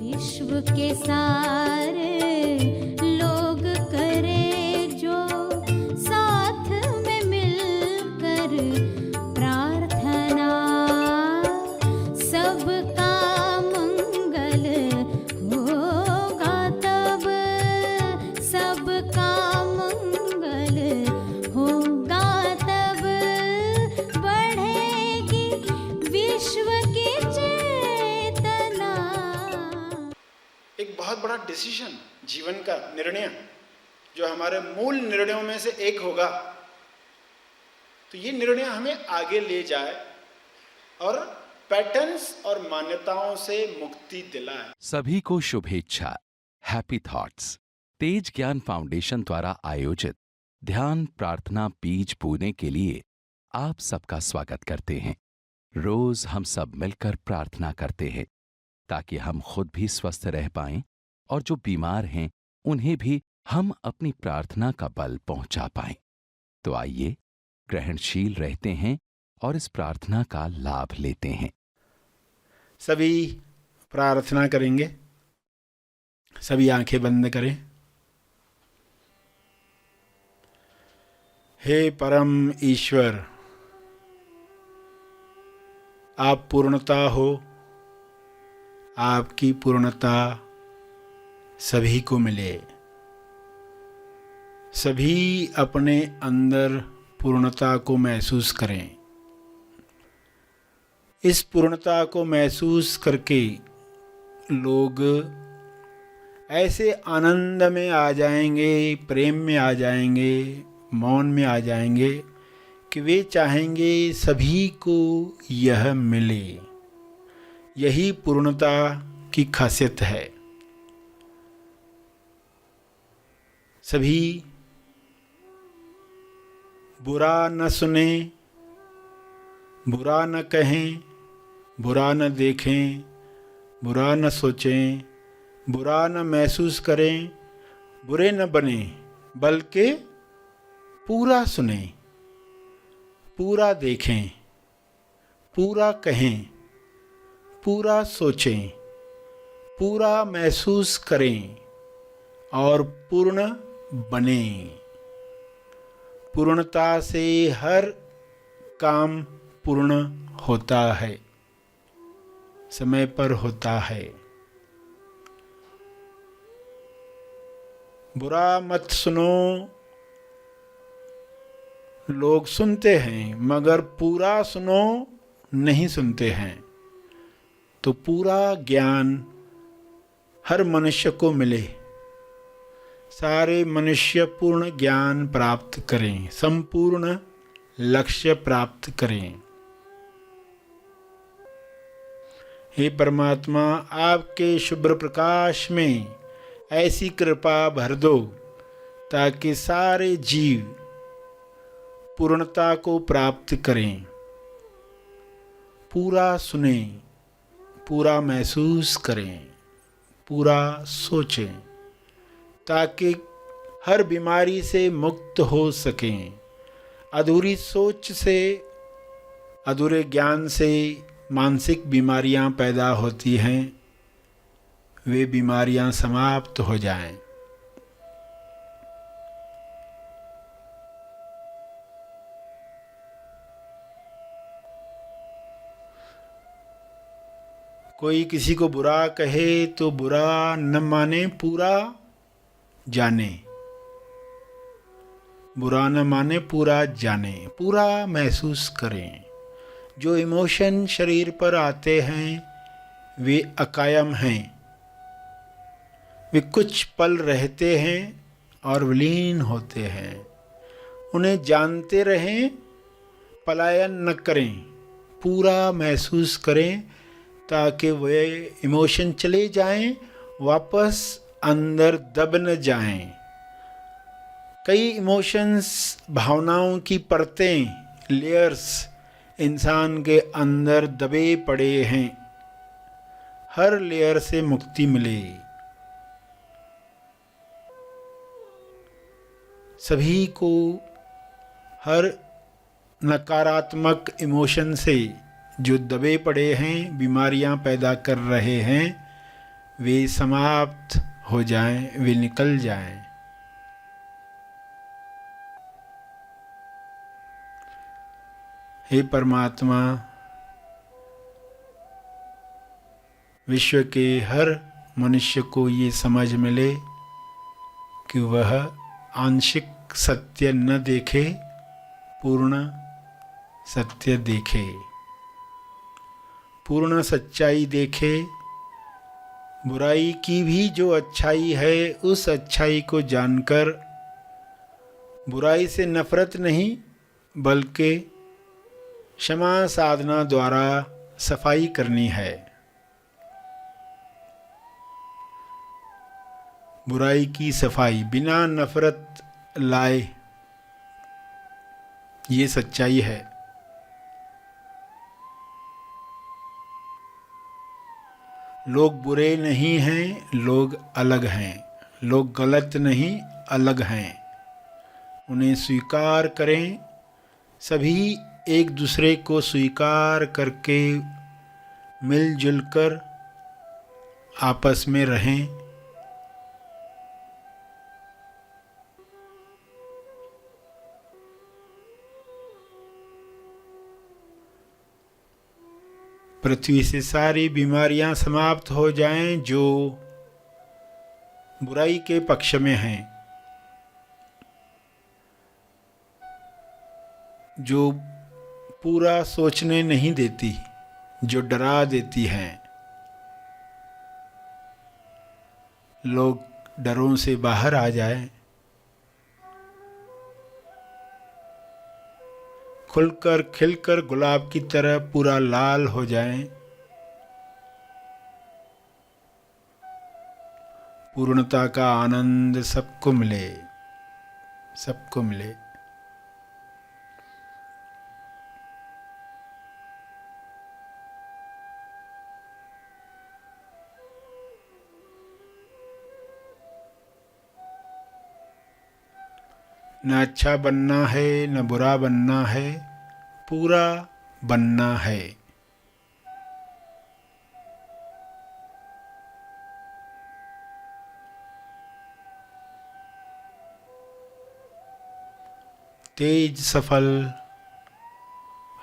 विश्व के सारे लोग करे जो साथ में मिलकर प्रार्थना, सबका मंगल होगा तब, सबका मंगल होगा तब, बढ़ेगी विश्व की चेतना। एक बहुत बड़ा डिसीजन, जीवन का निर्णय, जो हमारे मूल निर्णयों में से एक होगा, तो ये निर्णय हमें आगे ले जाए और पैटर्न्स और मान्यताओं से मुक्ति दिलाए। सभी को शुभेच्छा। हैप्पी थॉट्स तेज ज्ञान फाउंडेशन द्वारा आयोजित ध्यान प्रार्थना बीज बोने के लिए आप सबका स्वागत करते हैं। रोज हम सब मिलकर प्रार्थना करते हैं ताकि हम खुद भी स्वस्थ रह पाएं और जो बीमार हैं उन्हें भी हम अपनी प्रार्थना का बल पहुंचा पाएं। तो आइए ग्रहणशील रहते हैं और इस प्रार्थना का लाभ लेते हैं। सभी प्रार्थना करेंगे, सभी आंखें बंद करें। हे परम ईश्वर, आप पूर्णता हो, आपकी पूर्णता सभी को मिले। सभी अपने अंदर पूर्णता को महसूस करें। इस पूर्णता को महसूस करके लोग ऐसे आनंद में आ जाएंगे, प्रेम में आ जाएंगे, मौन में आ जाएंगे कि वे चाहेंगे सभी को यह मिले। यही पूर्णता की खासियत है। सभी बुरा न सुने, बुरा न कहें, बुरा न देखें, बुरा न सोचें, बुरा न महसूस करें, बुरे न बने, बल्कि पूरा सुने, पूरा देखें, पूरा कहें, पूरा सोचें, पूरा महसूस करें और पूर्ण बने। पूर्णता से हर काम पूर्ण होता है, समय पर होता है। बुरा मत सुनो। लोग सुनते हैं मगर पूरा सुनो नहीं सुनते हैं। तो पूरा ज्ञान हर मनुष्य को मिले, सारे मनुष्य पूर्ण ज्ञान प्राप्त करें, संपूर्ण लक्ष्य प्राप्त करें। हे परमात्मा, आपके शुभ्र प्रकाश में ऐसी कृपा भर दो ताकि सारे जीव पूर्णता को प्राप्त करें। पूरा सुने, पूरा महसूस करें, पूरा सोचें ताकि हर बीमारी से मुक्त हो सकें। अधूरी सोच से, अधूरे ज्ञान से मानसिक बीमारियां पैदा होती हैं, वे बीमारियां समाप्त हो जाएं। कोई किसी को बुरा कहे तो बुरा न माने, पूरा जाने। बुरा न माने, पूरा जाने, पूरा महसूस करें। जो इमोशन शरीर पर आते हैं वे अकायम हैं। वे कुछ पल रहते हैं और विलीन होते हैं। उन्हें जानते रहें, पलायन न करें, पूरा महसूस करें ताकि वे इमोशन चले जाएं, वापस अंदर दब न जाएं। कई इमोशंस, भावनाओं की परतें, लेयर्स इंसान के अंदर दबे पड़े हैं। हर लेयर से मुक्ति मिले। सभी को हर नकारात्मक इमोशन से जो दबे पड़े हैं, बीमारियां पैदा कर रहे हैं, वे समाप्त हो जाएं, वे निकल जाएं। हे परमात्मा, विश्व के हर मनुष्य को ये समझ मिले कि वह आंशिक सत्य न देखे, पूर्ण सत्य देखे, पूर्ण सच्चाई देखे। बुराई की भी जो अच्छाई है, उस अच्छाई को जानकर बुराई से नफरत नहीं बल्कि क्षमा साधना द्वारा सफाई करनी है। बुराई की सफाई बिना नफरत लाए, ये सच्चाई है। लोग बुरे नहीं हैं, लोग अलग हैं। लोग गलत नहीं, अलग हैं। उन्हें स्वीकार करें। सभी एक दूसरे को स्वीकार करके मिलजुल कर आपस में रहें। पृथ्वी से सारी बीमारियां समाप्त हो जाएं जो बुराई के पक्ष में हैं, जो पूरा सोचने नहीं देती, जो डरा देती हैं। लोग डरों से बाहर आ जाएं, खुलकर खिलकर गुलाब की तरह पूरा लाल हो जाएं। पूर्णता का आनंद सबको मिले, सबको मिले। न अच्छा बनना है, न बुरा बनना है, पूरा बनना है। तेज सफल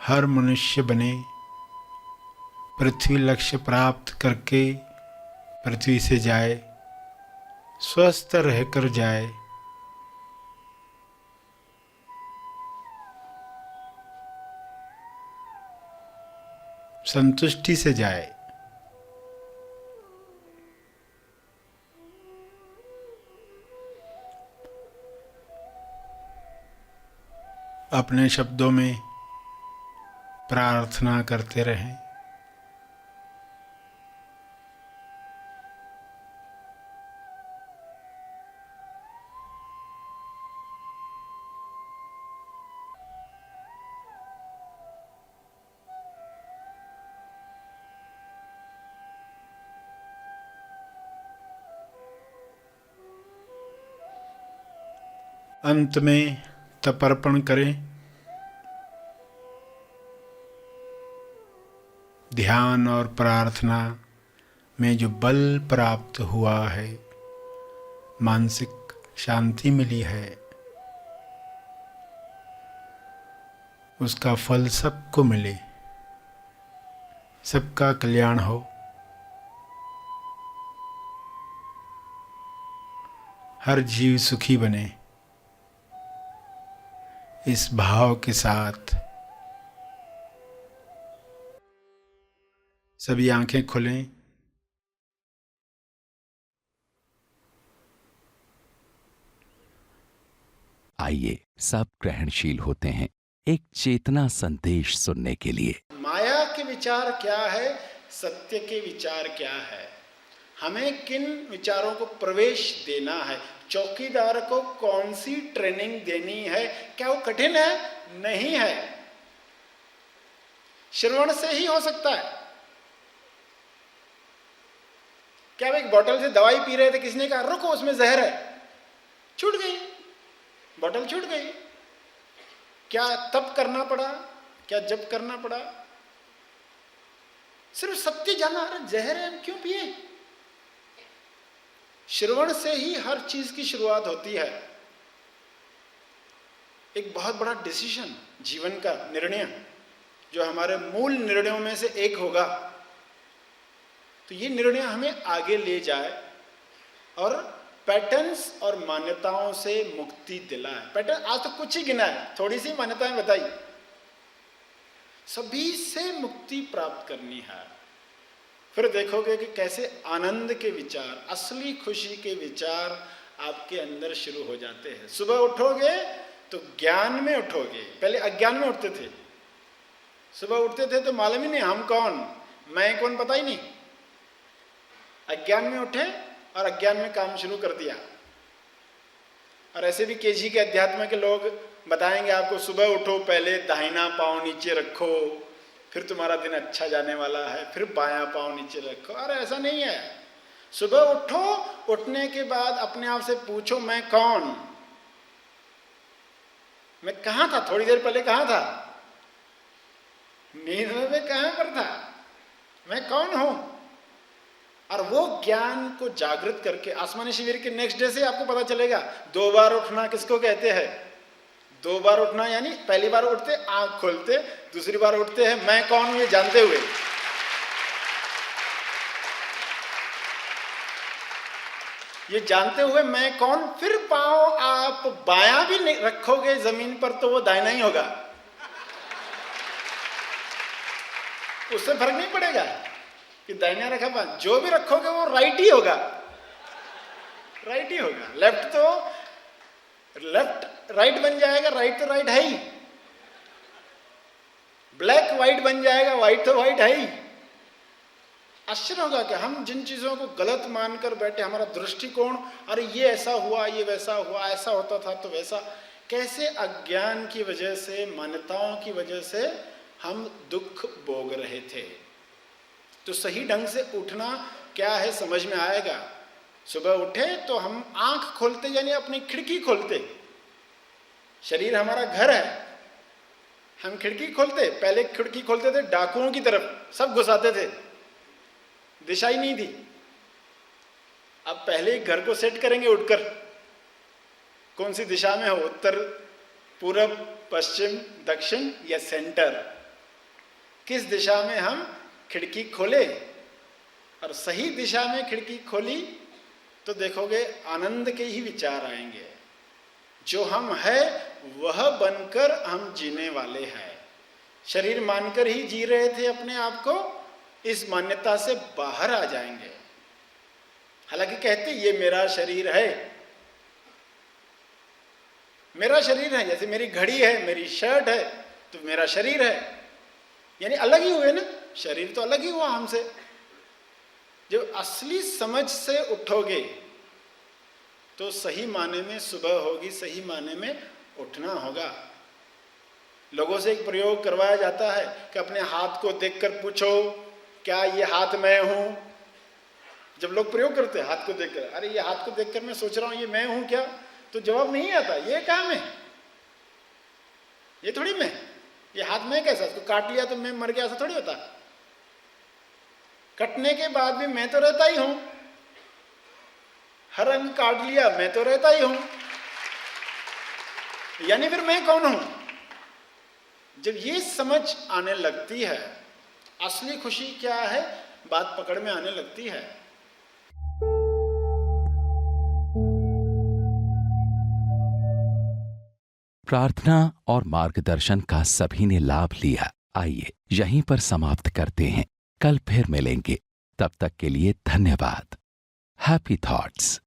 हर मनुष्य बने, पृथ्वी लक्ष्य प्राप्त करके पृथ्वी से जाए, स्वस्थ रहकर जाए। संतुष्टि से जाए। अपने शब्दों में प्रार्थना करते रहें। अंत में तर्पण करें। ध्यान और प्रार्थना में जो बल प्राप्त हुआ है, मानसिक शांति मिली है, उसका फल सबको मिले, सबका कल्याण हो। हर जीव सुखी बने, इस भाव के साथ सभी आंखें खुलें। आइए सब ग्रहणशील होते हैं एक चेतना संदेश सुनने के लिए। माया के विचार क्या है, सत्य के विचार क्या है, हमें किन विचारों को प्रवेश देना है, चौकीदार को कौन सी ट्रेनिंग देनी है। क्या वो कठिन है? नहीं है, श्रवण से ही हो सकता है। क्या एक बोतल से दवाई पी रहे थे, किसी ने कहा रुको उसमें जहर है, छूट गई, बोतल छूट गई। क्या तब करना पड़ा? क्या जब करना पड़ा? सिर्फ सत्य जाना, अरे जहर है हम क्यों पिए? श्रवण से ही हर चीज की शुरुआत होती है। एक बहुत बड़ा डिसीजन, जीवन का निर्णय, जो हमारे मूल निर्णयों में से एक होगा, तो ये निर्णय हमें आगे ले जाए और पैटर्न्स और मान्यताओं से मुक्ति दिलाए। पैटर्न आज तो कुछ ही गिना है, थोड़ी सी मान्यताएं बताई, सभी से मुक्ति प्राप्त करनी है। फिर देखोगे कि कैसे आनंद के विचार, असली खुशी के विचार आपके अंदर शुरू हो जाते हैं। सुबह उठोगे तो ज्ञान में उठोगे, पहले अज्ञान में उठते थे। सुबह उठते थे तो मालूम ही नहीं हम कौन, मैं कौन, पता ही नहीं। अज्ञान में उठे और अज्ञान में काम शुरू कर दिया। और ऐसे भी केजी के अध्यात्म के लोग बताएंगे आपको, सुबह उठो पहले दाहिना पांव नीचे रखो, फिर तुम्हारा दिन अच्छा जाने वाला है, फिर बायां पांव नीचे रखो। अरे ऐसा नहीं है। सुबह उठो, उठने के बाद अपने आप से पूछो मैं कौन, मैं कहां था, थोड़ी देर पहले कहां था, नींद में कहां पर था, मैं कौन हूं। और वो ज्ञान को जागृत करके आसमानी शिविर के नेक्स्ट डे से आपको पता चलेगा 2 बार उठना किसको कहते हैं। 2 बार उठना यानी पहली बार उठते आंख खोलते, दूसरी बार उठते हैं मैं कौन हूं ये जानते हुए। ये जानते हुए मैं कौन, फिर पांव आप बायां भी नहीं रखोगे जमीन पर तो वो दाहिना ही होगा, उससे फर्क नहीं पड़ेगा कि दाहिना रखा पांव, जो भी रखोगे वो राइट ही होगा, राइट ही होगा। लेफ्ट तो लेफ्ट राइट बन जाएगा, राइट तो राइट है ही। ब्लैक व्हाइट बन जाएगा, व्हाइट तो व्हाइट है ही। आश्चर्य होगा कि हम जिन चीजों को गलत मानकर बैठे, हमारा दृष्टिकोण, अरे ये ऐसा हुआ, ये वैसा हुआ, ऐसा होता था तो वैसा, कैसे अज्ञान की वजह से, मान्यताओं की वजह से हम दुख भोग रहे थे। तो सही ढंग से उठना क्या है समझ में आएगा। सुबह उठे तो हम आंख खोलते यानी अपनी खिड़की खोलते। शरीर हमारा घर है, हम खिड़की खोलते। पहले खिड़की खोलते थे डाकुओं की तरफ, सब घुस आते थे, दिशा ही नहीं थी। अब पहले ही घर को सेट करेंगे उठकर, कौन सी दिशा में हो, उत्तर, पूरब, पश्चिम, दक्षिण या सेंटर, किस दिशा में हम खिड़की खोले। और सही दिशा में खिड़की खोली तो देखोगे आनंद के ही विचार आएंगे। जो हम है वह बनकर हम जीने वाले हैं। शरीर मानकर ही जी रहे थे अपने आप को, इस मान्यता से बाहर आ जाएंगे। हालांकि कहते ये मेरा शरीर है, मेरा शरीर है, जैसे मेरी घड़ी है, मेरी शर्ट है तो मेरा शरीर है, यानी अलग ही हुए ना, शरीर तो अलग ही हुआ हमसे। जब असली समझ से उठोगे तो सही माने में सुबह होगी, सही माने में उठना होगा। लोगों से एक प्रयोग करवाया जाता है कि अपने हाथ को देखकर पूछो क्या ये हाथ मैं हूं। जब लोग प्रयोग करते हैं हाथ को देखकर, अरे ये हाथ को देखकर मैं सोच रहा हूं ये मैं हूं क्या, तो जवाब नहीं आता, ये काम है, ये थोड़ी मैं, ये हाथ मैं कैसा, इसको काट लिया तो मैं मर गया, ऐसा थोड़ी होता। कटने के बाद भी मैं तो रहता ही हूं, हर अंग काट लिया मैं तो रहता ही हूं, यानी फिर मैं कौन हूं। जब ये समझ आने लगती है, असली खुशी क्या है बात पकड़ में आने लगती है। प्रार्थना और मार्गदर्शन का सभी ने लाभ लिया। आइए यहीं पर समाप्त करते हैं, कल फिर मिलेंगे। तब तक के लिए धन्यवाद। Happy thoughts.